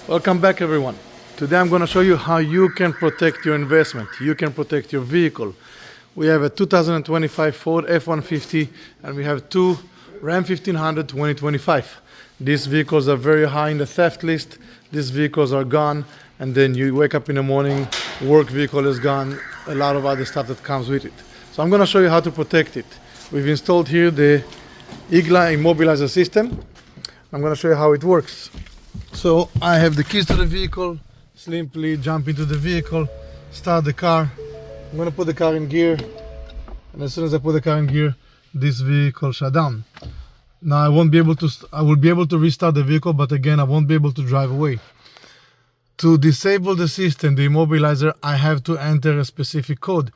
Welcome back, everyone. Today I'm going to show you how you can protect your investment. You can protect your vehicle. We have a 2025 Ford F-150 and we have two Ram 1500 2025. These vehicles are very high in the theft list. These vehicles are gone, and then you wake up in the morning, work vehicle is gone, a lot of other stuff that comes with it. So I'm going to show you how to protect it. We've installed here the IGLA Immobilizer system. I'm going to show you how it works. So I have the keys to the vehicle. Simply jump into the vehicle, start the car. I'm going to put the car in gear, and as soon as I put the car in gear, this vehicle shut down. Now I will be able to restart the vehicle, but again I won't be able to drive away. To disable the system, the immobilizer, I have to enter a specific code.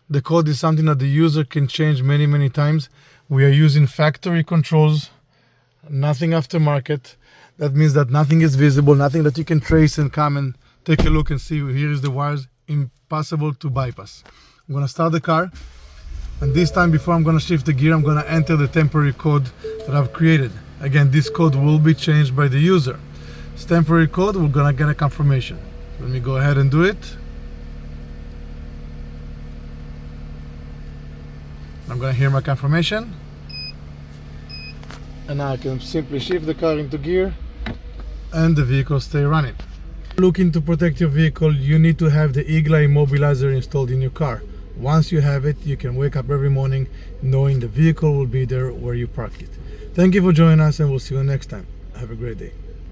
The code is something that the user can change many times. We are using factory controls, nothing aftermarket. That means that nothing is visible, nothing that you can trace and come and take a look and see. Here is the wires, impossible to bypass. I'm going to start the car, and this time before I'm going to shift the gear, I'm going to enter the temporary code that I've created. Again, this code will be changed by the user. This temporary code, we're going to get a confirmation. Let me go ahead and do it. I'm going to hear my confirmation, and now I can simply shift the car into gear and the vehicle stay running. Looking to protect your vehicle, you need to have the IGLA Immobilizer installed in your car. Once you have it, you can wake up every morning knowing the vehicle will be there where you parked it. Thank you for joining us, and we'll see you next time. Have a great day.